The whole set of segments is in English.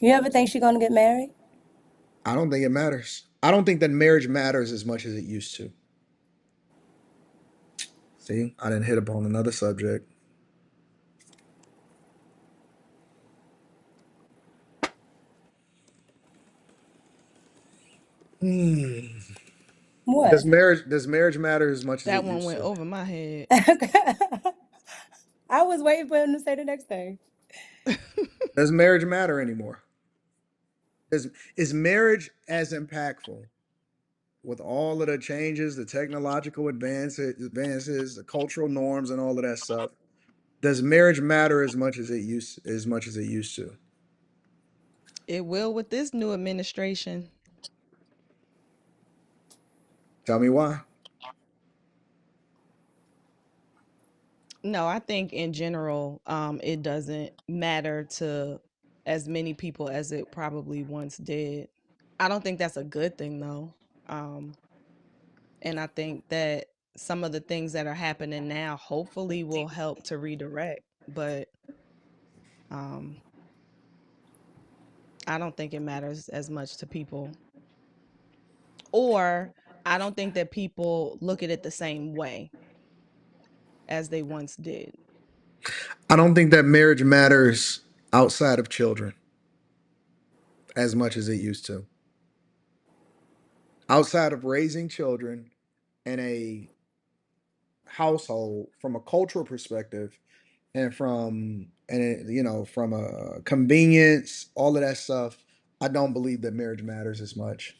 You ever think she gonna get married? I don't think it matters. I don't think that marriage matters as much as it used to. See, I didn't hit upon another subject. Hmm. What? Does marriage matter as much as it That one used went to? over my head. I was waiting for him to say the next thing. Does marriage matter anymore? Is marriage as impactful with all of the changes, the technological advances, the cultural norms, and all of that stuff? Does marriage matter as much as it used to? It will with this new administration. Tell me why. No, I think in general, it doesn't matter to as many people as it probably once did. I don't think that's a good thing though. Um, and I think that some of the things that are happening now hopefully will help to redirect. But um, I don't think it matters as much to people. Or I don't think that people look at it the same way as they once did. I don't think that marriage matters outside of children as much as it used to. Outside of raising children in a household, from a cultural perspective, from a convenience, all of that stuff, I don't believe that marriage matters as much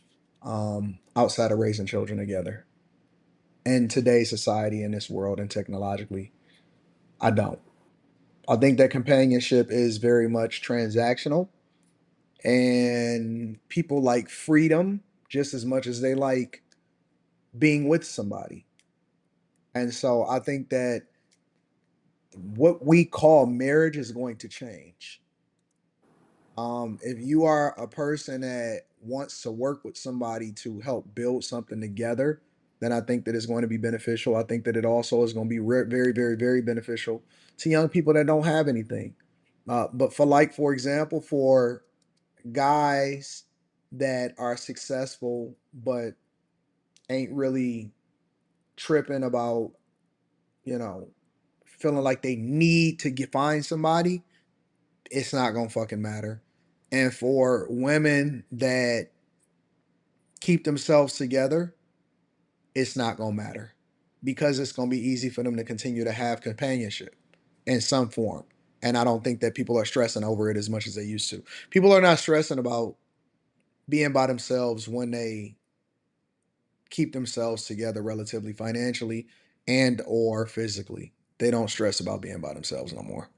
outside of raising children together in today's society, in this world, and technologically. I don't. I think that companionship is very much transactional, and people like freedom just as much as they like being with somebody. And so I think that what we call marriage is going to change. If you are a person that wants to work with somebody to help build something together, then I think that it's going to be beneficial. I think that it also is going to be very, very, very beneficial to young people that don't have anything. But for example, for guys that are successful but ain't really tripping about, you know, feeling like they need to find somebody, it's not gonna fucking matter. And for women that keep themselves together, it's not gonna matter because it's gonna be easy for them to continue to have companionship in some form. And I don't think that people are stressing over it as much as they used to. People are not stressing about being by themselves when they keep themselves together relatively financially and or physically. They don't stress about being by themselves no more.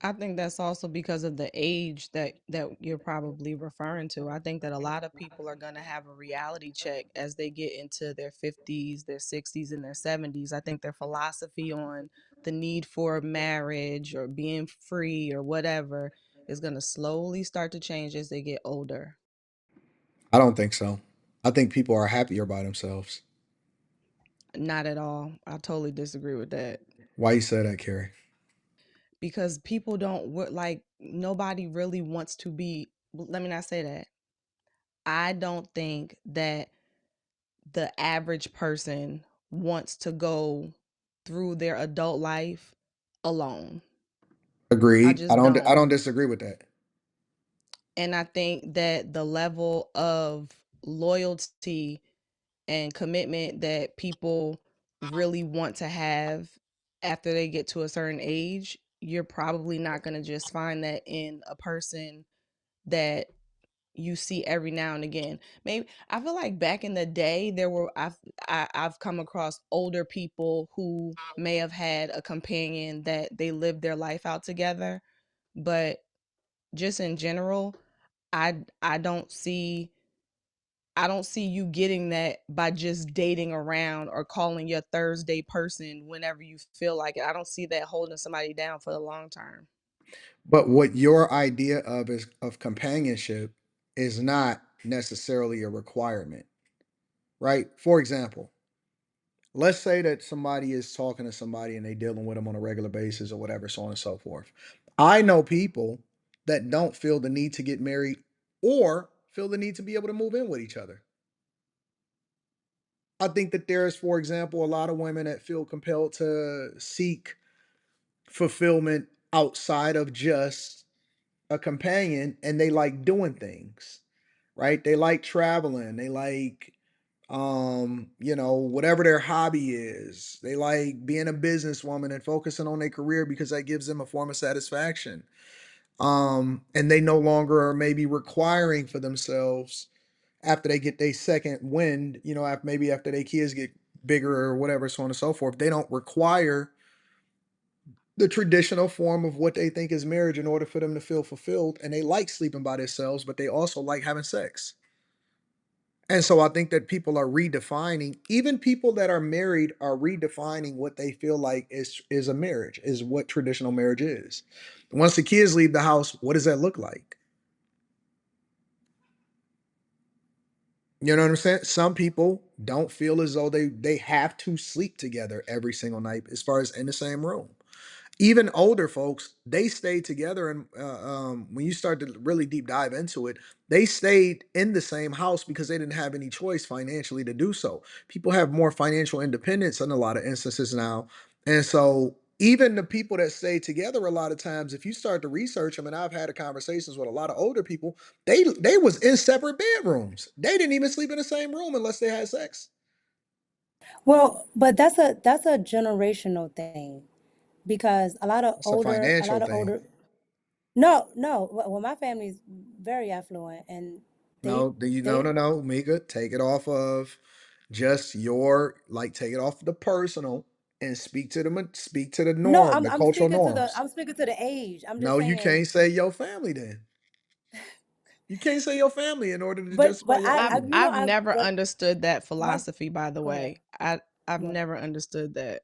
I think that's also because of the age that you're probably referring to. I think that a lot of people are going to have a reality check as they get into their 50s, their 60s and their 70s. I think their philosophy on the need for marriage or being free or whatever is going to slowly start to change as they get older. I don't think so. I think people are happier by themselves. Not at all. I totally disagree with that Why you say that, Keri? because people don't like nobody really wants to be, let me not say that. I don't think that the average person wants to go through their adult life alone. I Agreed. just I don't. don't disagree with that. And I think that the level of loyalty and commitment that people really want to have after they get to a certain age, you're probably not going to just find that in a person that you see every now and again. Maybe I feel like back in the day there were I've come across older people who may have had a companion that they lived their life out together, but just in general, I don't see you getting that by just dating around or calling your Thursday person whenever you feel like it. I don't see that holding somebody down for the long term. But what your idea of companionship is not necessarily a requirement, right? For example, let's say that somebody is talking to somebody and they dealing with them on a regular basis or whatever, so on and so forth. I know people that don't feel the need to get married or feel the need to be able to move in with each other. I think that there's, for example, a lot of women that feel compelled to seek fulfillment outside of just a companion, and they like doing things, right? They like traveling, they like whatever their hobby is. They like being a businesswoman and focusing on their career because that gives them a form of satisfaction. And they no longer are maybe requiring for themselves after they get their second wind, after their kids get bigger or whatever, so on and so forth. They don't require the traditional form of what they think is marriage in order for them to feel fulfilled. And they like sleeping by themselves, but they also like having sex. And so I think that people are redefining, even people that are married are redefining what they feel like is a marriage, is what traditional marriage is. Once the kids leave the house, what does that look like? You know what I'm saying? Some people don't feel as though they have to sleep together every single night as far as in the same room. Even older folks, they stayed together, and when you start to really deep dive into it, they stayed in the same house because they didn't have any choice financially to do so. People have more financial independence in a lot of instances now, and so even the people that stay together, a lot of times, if you start to research them, and I've had conversations with a lot of older people, they was in separate bedrooms. They didn't even sleep in the same room unless they had sex. Well, but that's a generational thing because It's a a financial lot of thing. older. No, no. Well, my family's very affluent, and they No, do you no they no no, Mika, take it off of just your like take it off the personal and speak to the no. norm, the I'm cultural speaking to norms. the age. I'm just No, you saying, can't say your family then. You can't say your family in order to but justify your I've argument. I've never but understood that my philosophy, by the go ahead. way. I've Go ahead. never understood that.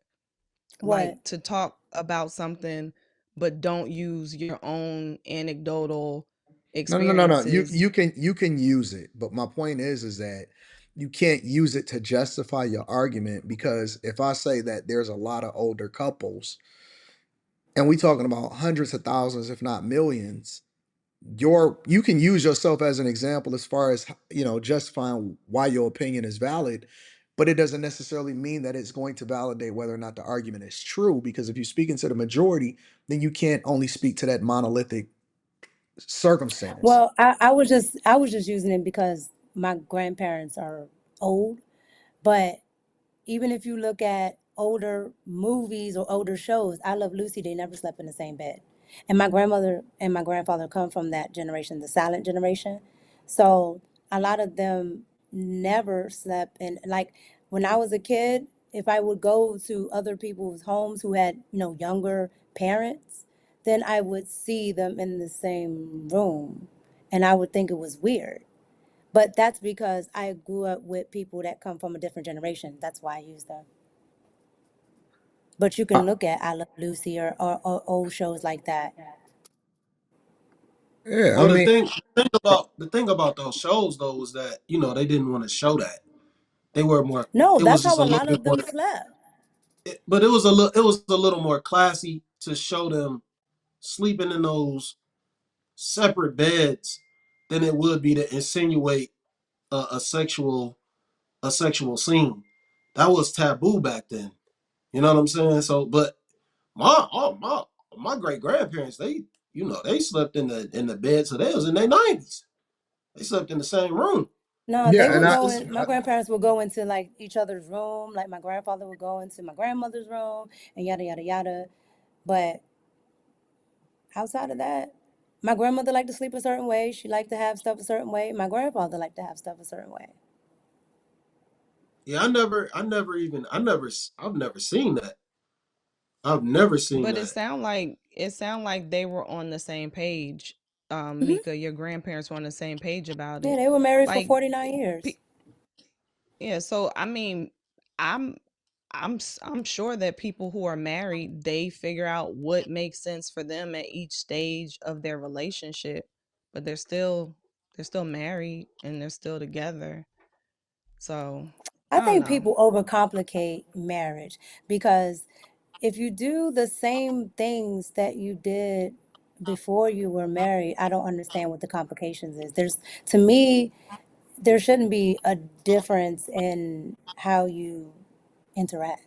Like, What? to talk about something but don't use your own anecdotal No, no, no, no. experiences. You can use it, but my point is that you can't use it to justify your argument because if I say that there's a lot of older couples and we talking about hundreds of thousands, if not millions, you can use yourself as an example as far as justifying why your opinion is valid, but it doesn't necessarily mean that it's going to validate whether or not the argument is true, because if you're speaking to the majority, then you can't only speak to that monolithic circumstance. Well, I was just using it because my grandparents are old, but even if you look at older movies or older shows, I Love Lucy, they never slept in the same bed. And my grandmother and my grandfather come from that generation, the silent generation. So a lot of them never slept in, like when I was a kid, if I would go to other people's homes who had, younger parents, then I would see them in the same room and I would think it was weird. But that's because I grew up with people that come from a different generation. That's why I use them. But you Uh, can look at I Love Lucy or old shows like that. yeah, Well, I the mean, thing about those shows though was that they didn't want to show that. They were more. No, It that's was how just a a little lot bit of more. them slept. But it was a little more classy to show them sleeping in those separate beds than it would be to insinuate a sexual scene. That was taboo back then. You know what I'm saying? So, but my great grandparents, they slept in the bed, so they was in their 90s. They slept in the same room. No, they yeah, and would It was I, go just in, my grandparents would go into like each other's room. Like my grandfather would go into my grandmother's room and yada, yada, yada. But outside of that, my grandmother liked to sleep a certain way. She liked to have stuff a certain way. My grandfather liked to have stuff a certain way. yeah. I've never seen that. I've never seen But it that. sound like they were on the same page. Hmm. Mika, your grandparents were on the same page about Yeah, it. they were married for Like, 49 years. pe- yeah, so I mean, I'm I'm sure that people who are married, they figure out what makes sense for them at each stage of their relationship, but they're still married and they're still together. So, I I don't think know. people overcomplicate marriage because if you do the same things that you did before you were married, I don't understand what the complications is. To me, there shouldn't be a difference in how you interact.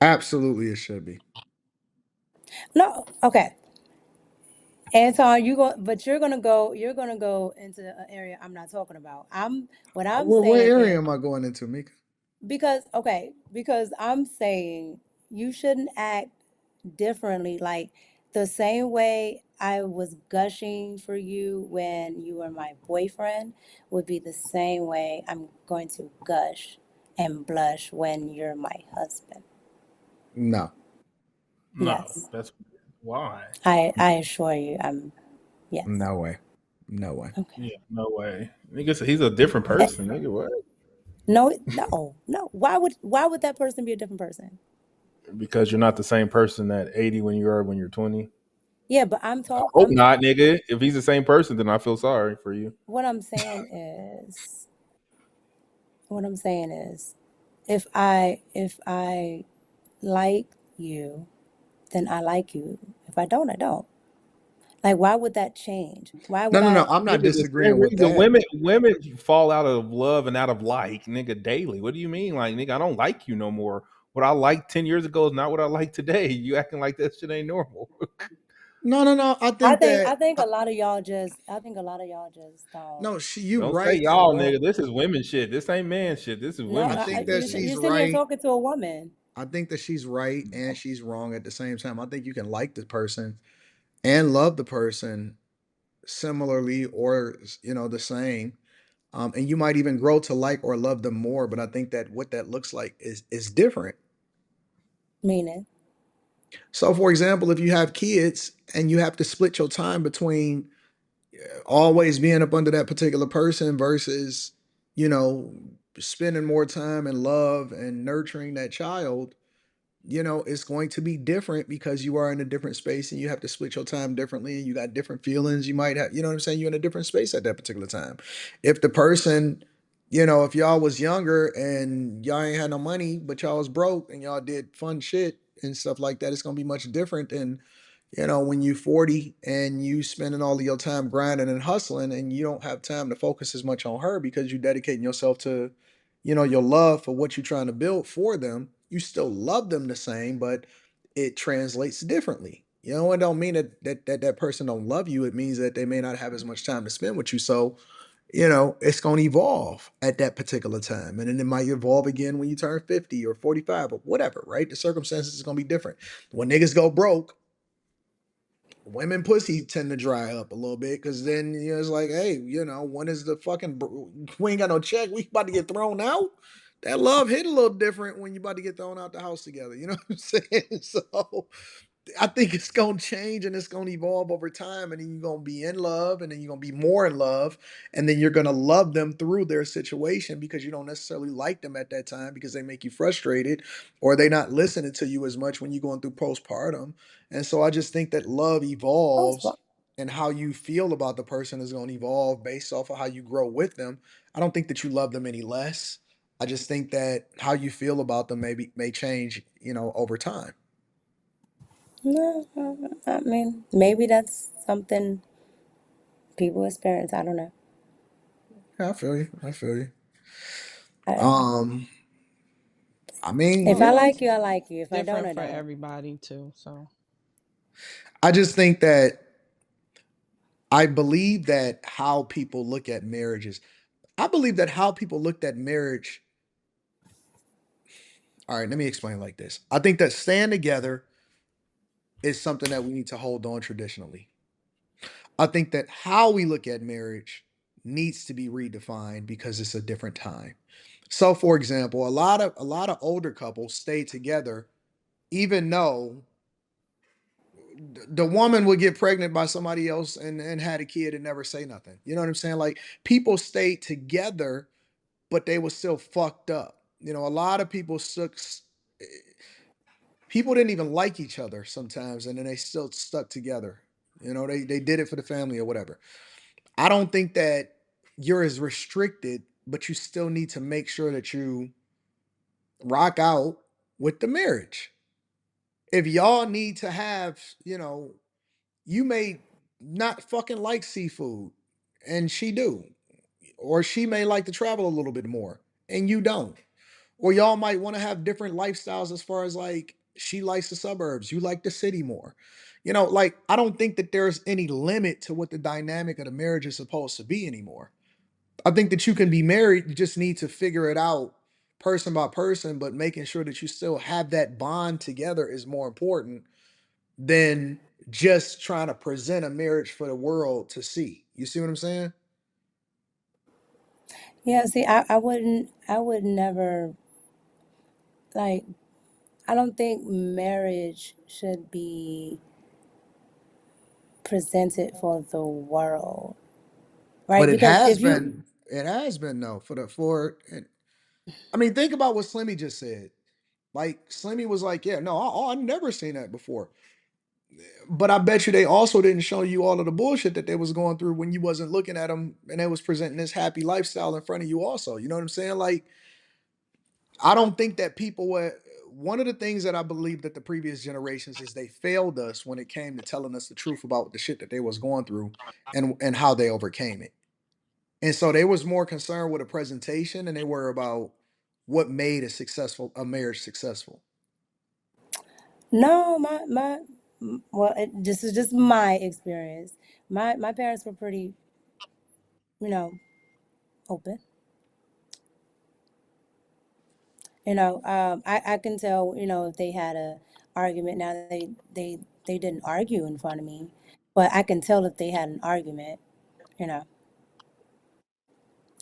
Absolutely, it should be. No, okay. Anton, but you're gonna go into an area I'm not talking about. What I'm What saying area is, am I going into, Mika? because I'm saying you shouldn't act differently. Like the same way I was gushing for you when you were my boyfriend would be the same way I'm going to gush and blush when you're my husband. No, No, Yes. that's why. I assure you I'm yes. no way, no way. Okay. Yeah, no way. Nigga said he's a different Eh, person. Nigga, what? no, no, no. Why would that person be a different person? Because you're not the same person at 80 when you are when you're 20. Yeah, but I hope not, nigga. If he's the same person, then I feel sorry for you. what I'm saying is what I'm saying is if I like you, then I like you. If I don't, I don't. Like why would that change? Why No, would no, no. I I'm not Nigga, the same disagreeing with reason that. women fall out of love and out of like, nigga, daily. What do you mean? Like, nigga, I don't like you no more. What I liked 10 years ago is not what I like today. You acting like that shit ain't normal. No, no, no. I I think think I that think a lot of y'all just I think a lot of y'all just don't. no, you Don't say right and y'all, wrong. nigga. This is women shit. This ain't man shit. This is No, I women think shit, that nigga. she's you're sitting here right. talking to a woman. I think that she's right and she's wrong at the same time. I think you can like the person and love the person similarly or the same. And you might even grow to like or love them more. But I think that what that looks like is different. Meaning, So, for example, if you have kids and you have to split your time between always being up under that particular person versus you know spending more time and love and nurturing that child, it's going to be different because you are in a different space and you have to split your time differently and you got different feelings you might have, what I'm saying, you're in a different space at that particular time. If the person, if y'all was younger and y'all ain't had no money but y'all was broke and y'all did fun shit and stuff like that, it's going to be much different than when you 40 and you spending all of your time grinding and hustling and you don't have time to focus as much on her because you're dedicating yourself to your love for what you're trying to build for them. You still love them the same, but it translates differently. It don't mean that person don't love you. It means that they may not have as much time to spend with you. So, it's going to evolve at that particular time. And then it might evolve again when you turn 50 or 45 or whatever, right? The circumstances is going to be different. When niggas go broke, women pussy tend to dry up a little bit because then it's like, hey, when is the we ain't got no check, we about to get thrown out. That love hit a little different when you about to get thrown out the house together. You know what I'm saying? So I think it's gonna change and it's gonna evolve over time, and then you're gonna be in love, and then you're gonna be more in love, and then you're gonna love them through their situation because you don't necessarily like them at that time because they make you frustrated or they not listening to you as much when you're going through postpartum. And so I just think that love post evolves and how you feel about the person is gonna evolve based off of how you grow with them. I don't think that you love them any less. I just think that how you feel about them may change, over time. no, I mean maybe that's something people experience. I don't know. Yeah, I feel you. I feel you. I, Um, I mean, if Well, I love like you, I like you. If I don't, different I for don't. everybody too. So I just think that I believe that how people look at marriages, I believe that how people looked at marriage. All right, let me explain like this. I think that staying together is something that we need to hold on traditionally. I think that how we look at marriage needs to be redefined because it's a different time. So, for example, a lot of older couples stay together even though the woman would get pregnant by somebody else and had a kid and never say nothing. You know what I'm saying? Like people stayed together, but they were still fucked up. A lot of people didn't even like each other sometimes, and then they still stuck together. They did it for the family or whatever. I don't think that you're as restricted, but you still need to make sure that you rock out with the marriage. If y'all need to have, you may not fucking like seafood, and she do, or she may like to travel a little bit more, and you don't, or y'all might want to have different lifestyles as far as like she likes the suburbs, you like the city more. Like I don't think that there's any limit to what the dynamic of the marriage is supposed to be anymore. I think that you can be married, you just need to figure it out person by person, but making sure that you still have that bond together is more important than just trying to present a marriage for the world to see. You see what I'm saying? Yeah, see, I would never, like, I don't think marriage should be presented for the world, But right? it Because has if you, been, it has been though I mean, think about what Slimmy just said. Like Slimmy was like, "Yeah, no, I never seen that before." But I bet you they also didn't show you all of the bullshit that they was going through when you wasn't looking at them, and they was presenting this happy lifestyle in front of you. Also, you know what I'm saying? Like, I don't think that people were. One of the things that I believe that the previous generations is they failed us when it came to telling us the truth about the shit that they was going through, and how they overcame it. And so they was more concerned with a presentation than they were about what made a marriage successful. no, well, this is just my experience. My parents were pretty, you know, open. I can tell, if they had a argument. Now they didn't argue in front of me, but I can tell if they had an argument. You know,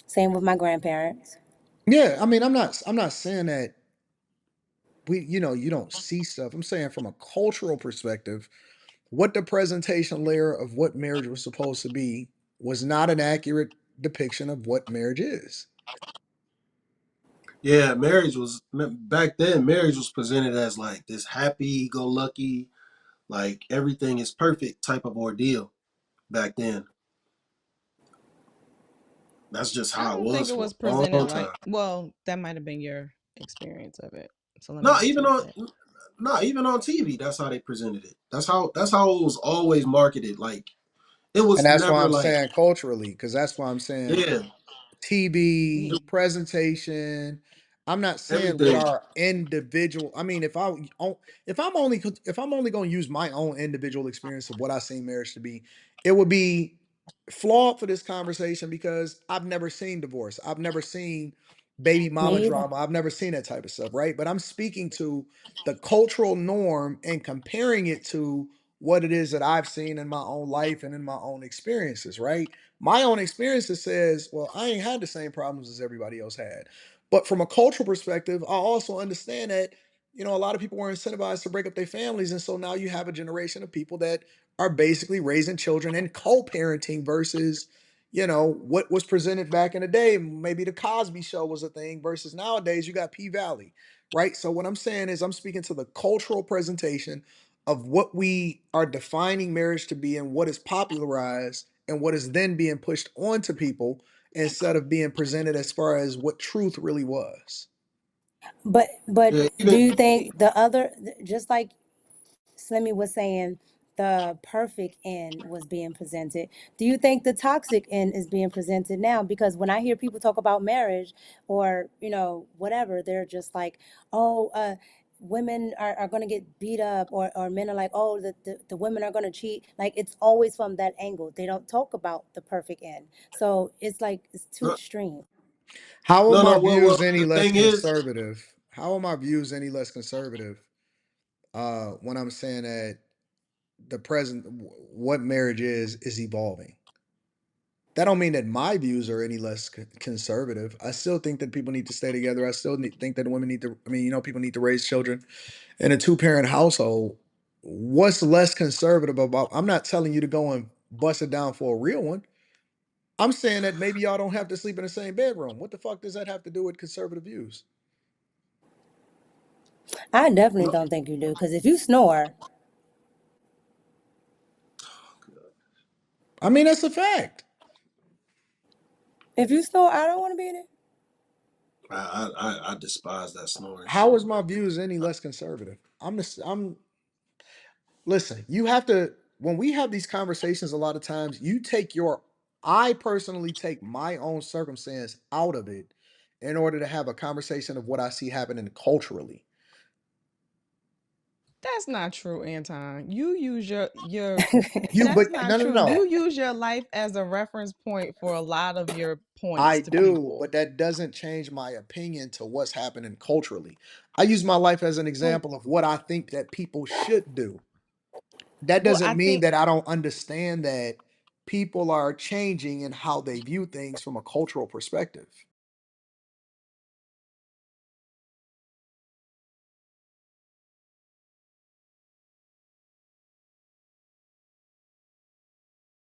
same with my grandparents. Yeah, I mean, I'm not saying that you don't see stuff. I'm saying from a cultural perspective, what the presentation layer of what marriage was supposed to be was not an accurate depiction of what marriage is. Yeah, back then. Marriage was presented as like this happy-go-lucky, like everything is perfect type of ordeal. Back then, that's just I how it don't think was it for was a long, presented long like, time. well, that might have been your experience of it. So let me Not not even take on, that. not even on TV. That's how they presented it. That's how it was always marketed. Like it And was that's why never I'm like, saying culturally, because that's why I'm saying yeah, Yeah. TV presentation. I'm not saying what everything. our individual. I mean, if I'm only going to use my own individual experience of what I seen marriage to be, it would be flawed for this conversation because I've never seen divorce. I've never seen baby mama Me either. drama. I've never seen that type of stuff, right? But I'm speaking to the cultural norm and comparing it to what it is that I've seen in my own life and in my own experiences, right? My own experiences says, well, I ain't had the same problems as everybody else had. But from a cultural perspective, I also understand that, a lot of people were incentivized to break up their families. And so now you have a generation of people that are basically raising children and co-parenting versus, what was presented back in the day. Maybe the Cosby show was a thing versus nowadays you got P Valley, right? So what I'm saying is I'm speaking to the cultural presentation of what we are defining marriage to be and what is popularized and what is then being pushed onto people instead of being presented as far as what truth really was. But Yeah, do even you think just like Slimmy was saying, the perfect end was being presented? Do you think the toxic end is being presented now? Because when I hear people talk about marriage or, whatever, they're just like, oh, women are going to get beat up, or men are like, oh, the women are going to cheat. Like, it's always from that angle. They don't talk about the perfect end. So it's like, it's too no, extreme. How are no, my no. Well, views any the less thing is, conservative? How are my views any less conservative when I'm saying that the present what marriage is evolving? That don't mean that my views are any less conservative. I still think that people need to stay together. I still think that women need to. I mean, people need to raise children in a two-parent household. What's less conservative about? I'm not telling you to go and bust it down for a real one. I'm saying that maybe y'all don't have to sleep in the same bedroom. What the fuck does that have to do with conservative views? I definitely no, don't think you do. Because if you snore, I mean, that's a fact. I don't want to be in it. I despise that snoring How shit. is my views any less conservative? I'm listen. You have to. when we have these conversations, a lot of times you take your, I personally take my own circumstance out of it in order to have a conversation of what I see happening culturally. That's not true, Anton. You use your You, that's but not no, no, true. no. You use your life as a reference point for a lot of your points I to do, people. but that doesn't change my opinion to what's happening culturally. I use my life as an Well, example of what I think that people should do. That well, I doesn't mean think that I don't understand that people are changing in how they view things from a cultural perspective.